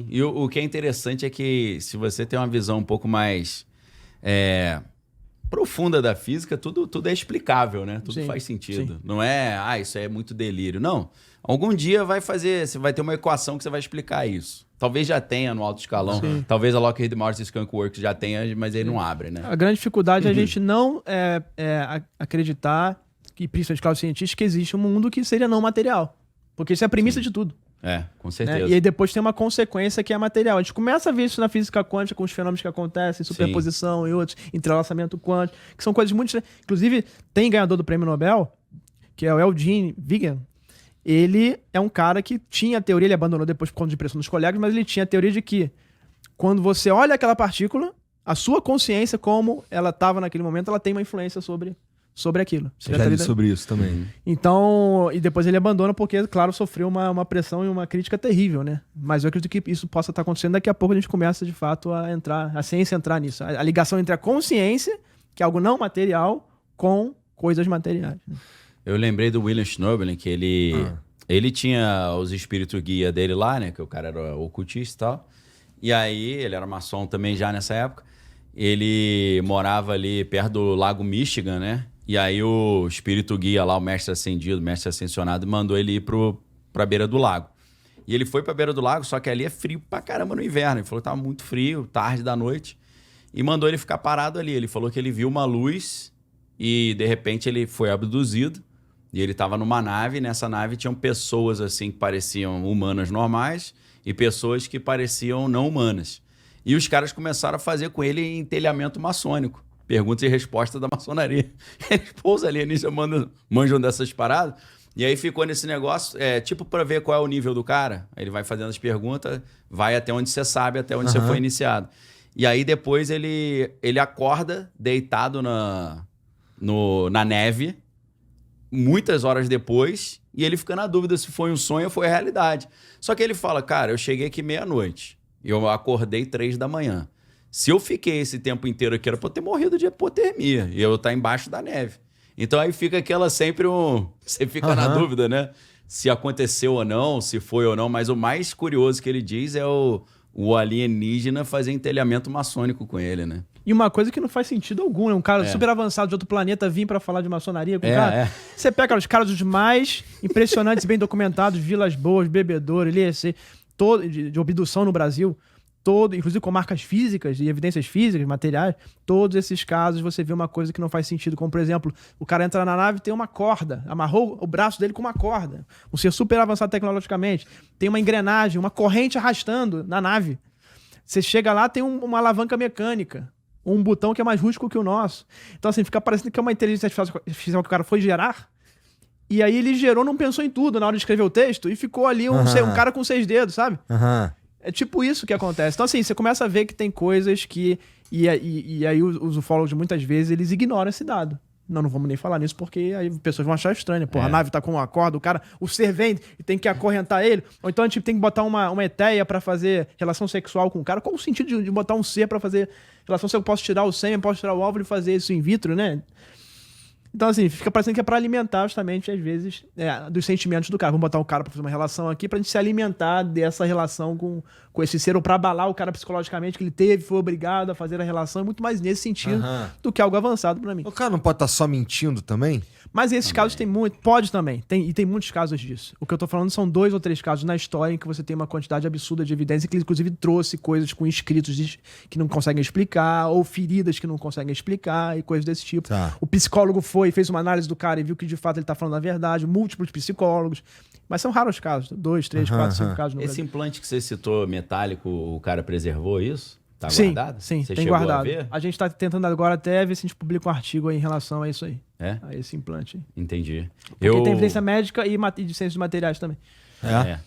E o que é interessante é que se você tem uma visão um pouco mais profunda da física, tudo é explicável, né? Tudo faz sentido. Sim. Não é, isso é muito delírio. Não. Algum dia você vai ter uma equação que você vai explicar isso. Talvez já tenha no alto escalão. Sim. Talvez a Lockheed Martin Skunk Works já tenha, mas ele não abre, né? A grande dificuldade é a gente não acreditar, que principalmente claro, cientistas, que existe um mundo que seria não material. Porque isso é a premissa de tudo. Com certeza. Né? E aí depois tem uma consequência que é material. A gente começa a ver isso na física quântica com os fenômenos que acontecem, superposição e outros, entrelaçamento quântico, que são coisas muito... Inclusive, tem ganhador do prêmio Nobel, que é o Eugene Vigan. Ele é um cara que tinha a teoria, ele abandonou depois por conta de pressão dos colegas, mas ele tinha a teoria de que quando você olha aquela partícula, a sua consciência, como ela estava naquele momento, ela tem uma influência sobre aquilo. Você já li sobre isso também. Então, e depois ele abandona porque, claro, sofreu uma pressão e uma crítica terrível, né? Mas eu acredito que isso possa estar acontecendo. Daqui a pouco a gente começa, de fato, a ciência entrar nisso. A ligação entre a consciência, que é algo não material, com coisas materiais. Eu lembrei do William Schnobel, que ele tinha os espíritos guia dele lá, né? Que o cara era ocultista e tal. E aí, ele era maçom também já nessa época. Ele morava ali perto do Lago Michigan, né? E aí o espírito guia lá, o mestre ascendido, o mestre ascensionado, mandou ele ir pra beira do lago. E ele foi pra beira do lago, só que ali é frio pra caramba no inverno. Ele falou que tava muito frio, tarde da noite. E mandou ele ficar parado ali. Ele falou que ele viu uma luz e, de repente, ele foi abduzido. E ele tava numa nave, e nessa nave tinham pessoas assim que pareciam humanas normais e pessoas que pareciam não humanas. E os caras começaram a fazer com ele entelhamento maçônico. Perguntas e respostas da maçonaria. Eles, os alienígenas manjam dessas paradas. E aí ficou nesse negócio, tipo para ver qual é o nível do cara. Aí ele vai fazendo as perguntas, vai até onde você sabe, até onde você foi iniciado. E aí depois ele acorda deitado na neve, muitas horas depois, e ele fica na dúvida se foi um sonho ou foi a realidade. Só que ele fala, cara, eu cheguei aqui meia-noite. Eu acordei 3 da manhã. Se eu fiquei esse tempo inteiro aqui, era pra eu ter morrido de hipotermia. E eu estar embaixo da neve. Então aí fica aquela sempre Você fica na dúvida, né? Se aconteceu ou não, se foi ou não. Mas o mais curioso que ele diz é o alienígena fazer entelhamento maçônico com ele, né? E uma coisa que não faz sentido algum, né? Um cara super avançado de outro planeta vir pra falar de maçonaria com o cara. Você pega os caras os mais impressionantes, bem documentados, Vilas Boas, Bebedouro, LEC, de abdução no Brasil, inclusive com marcas físicas e evidências físicas, materiais, todos esses casos você vê uma coisa que não faz sentido, como por exemplo, o cara entra na nave e tem uma corda, amarrou o braço dele com uma corda, um ser super avançado tecnologicamente, tem uma engrenagem, uma corrente arrastando na nave. Você chega lá, tem uma alavanca mecânica, um botão que é mais rústico que o nosso. Então assim, fica parecendo que é uma inteligência artificial que o cara foi gerar, e aí ele gerou, não pensou em tudo na hora de escrever o texto, e ficou ali um cara com 6 dedos, sabe? É tipo isso que acontece. Então, assim, você começa a ver que tem coisas que... E aí os ufólogos, muitas vezes, eles ignoram esse dado. Não vamos nem falar nisso, porque aí as pessoas vão achar estranho. Porra, a nave tá com uma corda, o ser vem e tem que acorrentar ele. Ou então a gente tem que botar uma eteia pra fazer relação sexual com o cara. Qual o sentido de botar um ser pra fazer relação sexual? Eu posso tirar o sêmen, posso tirar o óvulo e fazer isso in vitro, né? Então, assim, fica parecendo que é pra alimentar justamente, às vezes, dos sentimentos do cara. Vamos botar um cara pra fazer uma relação aqui pra gente se alimentar dessa relação com esse ser, ou pra abalar o cara psicologicamente, que ele foi obrigado a fazer a relação. É muito mais nesse sentido do que algo avançado pra mim. O cara não pode estar só mentindo também? Mas esses casos tem muito... Pode também. Tem muitos casos disso. O que eu tô falando são 2 ou 3 casos na história em que você tem uma quantidade absurda de evidência, que ele, inclusive, trouxe coisas com escritos que não conseguem explicar, ou feridas que não conseguem explicar, e coisas desse tipo. O psicólogo fez uma análise do cara e viu que, de fato, ele tá falando a verdade. Múltiplos psicólogos. Mas são raros casos. 2, 3, 4, 5 casos no Brasil. Esse implante que você citou, metálico, o cara preservou isso? Tá sim, guardado? Sim, você tem guardado. A gente tá tentando agora até ver se a gente publica um artigo aí em relação a isso aí. A esse implante. Entendi. Porque tem evidência médica e de ciência de materiais também.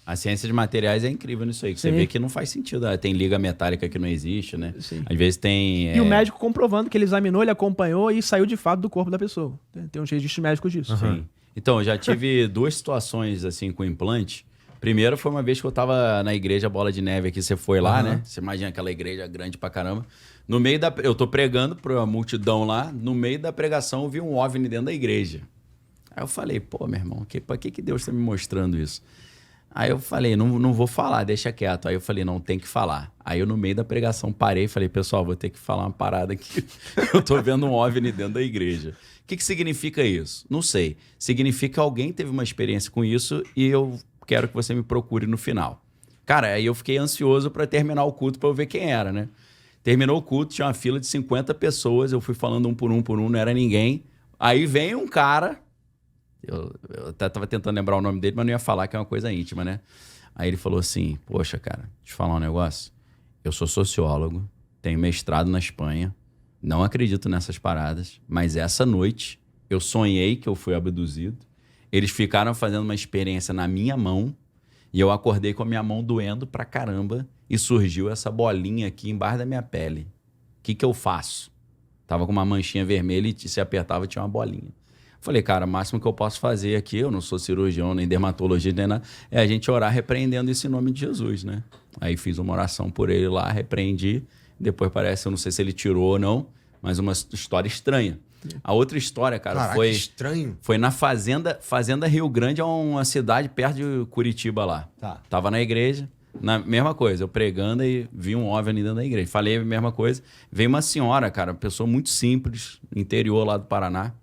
A ciência de materiais é incrível nisso aí, que você vê que não faz sentido. Tem liga metálica que não existe, né? Sim. Às vezes tem... E o médico comprovando que ele examinou, ele acompanhou e saiu de fato do corpo da pessoa. Tem uns registros médicos disso. Sim. Então, eu já tive 2 situações assim com implante. Primeiro foi uma vez que eu tava na igreja Bola de Neve aqui, você foi lá, né? Você imagina aquela igreja grande pra caramba. No meio eu tô pregando pra multidão lá, no meio da pregação eu vi um OVNI dentro da igreja. Aí eu falei, pô, meu irmão, pra que Deus tá me mostrando isso? Aí eu falei, não vou falar, deixa quieto. Aí eu falei, não, tem que falar. Aí eu, no meio da pregação, parei e falei, pessoal, vou ter que falar uma parada aqui. Eu tô vendo um OVNI dentro da igreja. O que significa isso? Não sei. Significa que alguém teve uma experiência com isso e eu quero que você me procure no final. Cara, aí eu fiquei ansioso para terminar o culto para eu ver quem era, né? Terminou o culto, tinha uma fila de 50 pessoas, eu fui falando um por um, não era ninguém. Aí vem um cara, eu até tava tentando lembrar o nome dele, mas não ia falar que é uma coisa íntima, né? Aí ele falou assim, poxa, cara, deixa eu falar um negócio. Eu sou sociólogo, tenho mestrado na Espanha, não acredito nessas paradas, mas essa noite eu sonhei que eu fui abduzido. Eles ficaram fazendo uma experiência na minha mão e eu acordei com a minha mão doendo pra caramba e surgiu essa bolinha aqui embaixo da minha pele. O que eu faço? Tava com uma manchinha vermelha e se apertava tinha uma bolinha. Falei, cara, o máximo que eu posso fazer aqui, eu não sou cirurgião, nem dermatologista, nem nada, é a gente orar repreendendo isso em nome de Jesus, né? Aí fiz uma oração por ele lá, repreendi. Depois parece, eu não sei se ele tirou ou não, mas uma história estranha. A outra história, cara, Caraca, estranho. Foi na Fazenda Rio Grande, é uma cidade perto de Curitiba lá. Tá. Tava na igreja, na mesma coisa, eu pregando e vi um OVNI dentro da igreja. Falei a mesma coisa. Veio uma senhora, cara, uma pessoa muito simples, interior lá do Paraná.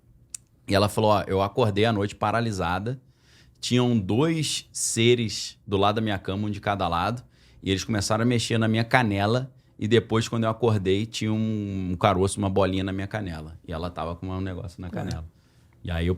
E ela falou, ó, eu acordei à noite paralisada, tinham 2 seres do lado da minha cama, um de cada lado, e eles começaram a mexer na minha canela, e depois, quando eu acordei, tinha um caroço, uma bolinha na minha canela. E ela tava com um negócio na canela. E aí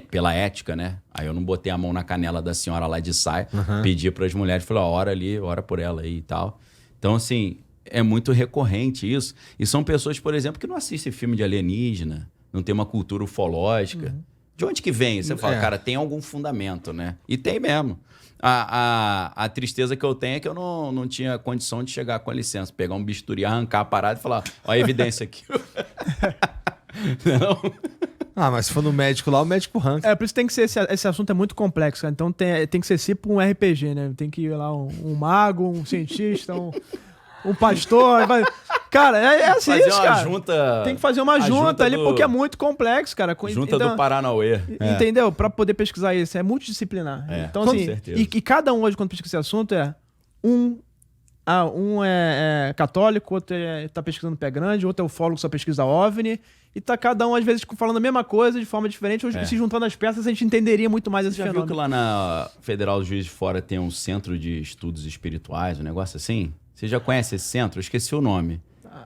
pela ética, né? Aí eu não botei a mão na canela da senhora lá de saia, pedi para as mulheres, falei, ó, ora ali, ora por ela aí e tal. Então, assim, é muito recorrente isso. E são pessoas, por exemplo, que não assistem filme de alienígena, não tem uma cultura ufológica. De onde que vem? Você fala, cara, tem algum fundamento, né? E tem mesmo. A tristeza que eu tenho é que eu não tinha condição de chegar com a licença, pegar um bisturi, arrancar a parada e falar, ó a evidência aqui. Não? Ah, mas se for no médico lá, o médico arranca. Por isso tem que ser, esse assunto é muito complexo, cara. Então tem que ser tipo um RPG, né? Tem que ir lá um mago, um cientista, um pastor. Cara, é assim fazer isso, uma cara. Junta, tem que fazer uma junta ali, porque é muito complexo, cara. Junta do Paranauê. Entendeu? Pra poder pesquisar isso. É multidisciplinar. Então, com assim, certeza. E cada um hoje, quando pesquisa esse assunto, um é católico, outro tá pesquisando pé grande, outro é ufólogo, só pesquisa OVNI. E tá cada um, às vezes, falando a mesma coisa de forma diferente. Hoje, se juntando as peças, a gente entenderia muito mais esse fenômeno. Já viu que lá na Federal Juiz de Fora tem um centro de estudos espirituais, um negócio assim? Você já conhece esse centro? Eu esqueci o nome.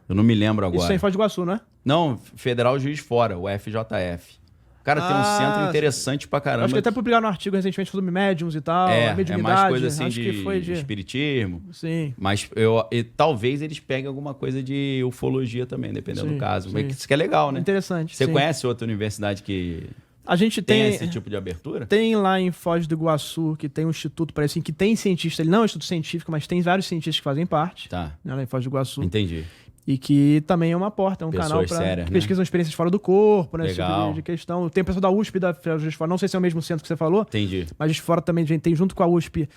Eu não me lembro agora. Isso é em Foz do Iguaçu, não é? Não, Federal Juiz de Fora, o FJF. Cara, tem um centro interessante pra caramba. Acho que até publicaram um artigo recentemente sobre médiums e tal, mediunidade. É mais coisa assim que foi de espiritismo. Sim. Mas talvez eles peguem alguma coisa de ufologia também, dependendo do caso. Sim. Mas isso que é legal, né? Interessante. Você conhece outra universidade que a gente tem esse tipo de abertura? Tem lá em Foz do Iguaçu, que tem um instituto, parece assim, que tem cientista. Ele não é um instituto científico, mas tem vários cientistas que fazem parte. Tá. Né, lá em Foz do Iguaçu. Entendi. E que também é uma porta, é um canal sérias, que pesquisam experiências fora do corpo, né? Legal. Esse tipo de questão. Tem pessoal da USP, da Juiz de Fora, não sei se é o mesmo centro que você falou. Entendi. Mas Juiz de Fora também tem, junto com a USP,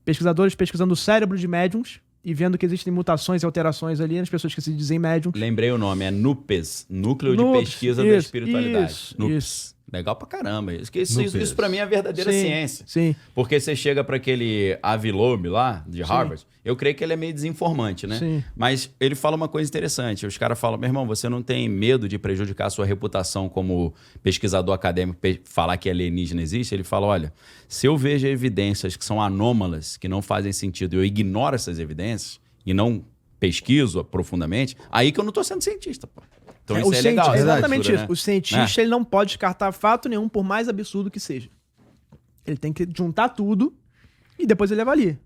pesquisadores pesquisando o cérebro de médiums e vendo que existem mutações e alterações ali nas pessoas que se dizem médiums. Lembrei o nome, é NUPES, Núcleo de Pesquisa da Espiritualidade. NUPES. Legal pra caramba. Isso pra mim é a verdadeira ciência. Sim. Porque você chega pra aquele Avi Loeb lá, de Harvard, eu creio que ele é meio desinformante, né? Sim. Mas ele fala uma coisa interessante. Os caras falam, meu irmão, você não tem medo de prejudicar a sua reputação como pesquisador acadêmico, falar que alienígena existe? Ele fala, olha, se eu vejo evidências que são anômalas, que não fazem sentido, eu ignoro essas evidências e não pesquiso profundamente, aí que eu não tô sendo cientista, pô. Então isso é legal. Exatamente isso. Né? O cientista ele não pode descartar fato nenhum, por mais absurdo que seja. Ele tem que juntar tudo e depois ele avalia.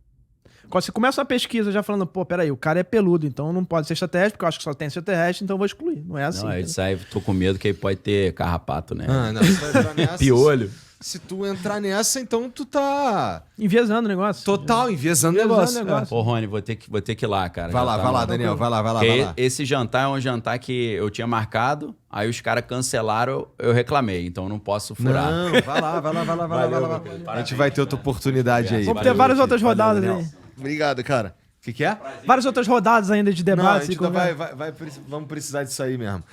Quando você começa uma pesquisa já falando, pô, peraí, o cara é peludo, então não pode ser extraterrestre, porque eu acho que só tem extraterrestre, então eu vou excluir. Não é assim. Não, ele sai, tô com medo que ele pode ter carrapato, né? Não, você vai entrar nessa. Piolho. Se tu entrar nessa, então tu tá... enviesando o negócio. Total, enviesando o negócio. Pô, Rony, vou ter que ir lá, cara. Vai lá, Daniel, vai lá. Esse jantar é um jantar que eu tinha marcado, aí os caras cancelaram, eu reclamei, então eu não posso furar. Não, vai lá. A gente vai ter outra oportunidade aí. Vamos ter várias outras rodadas aí. Obrigado, cara. O que é? Várias outras rodadas ainda de debate. Não, a gente vamos precisar disso aí mesmo.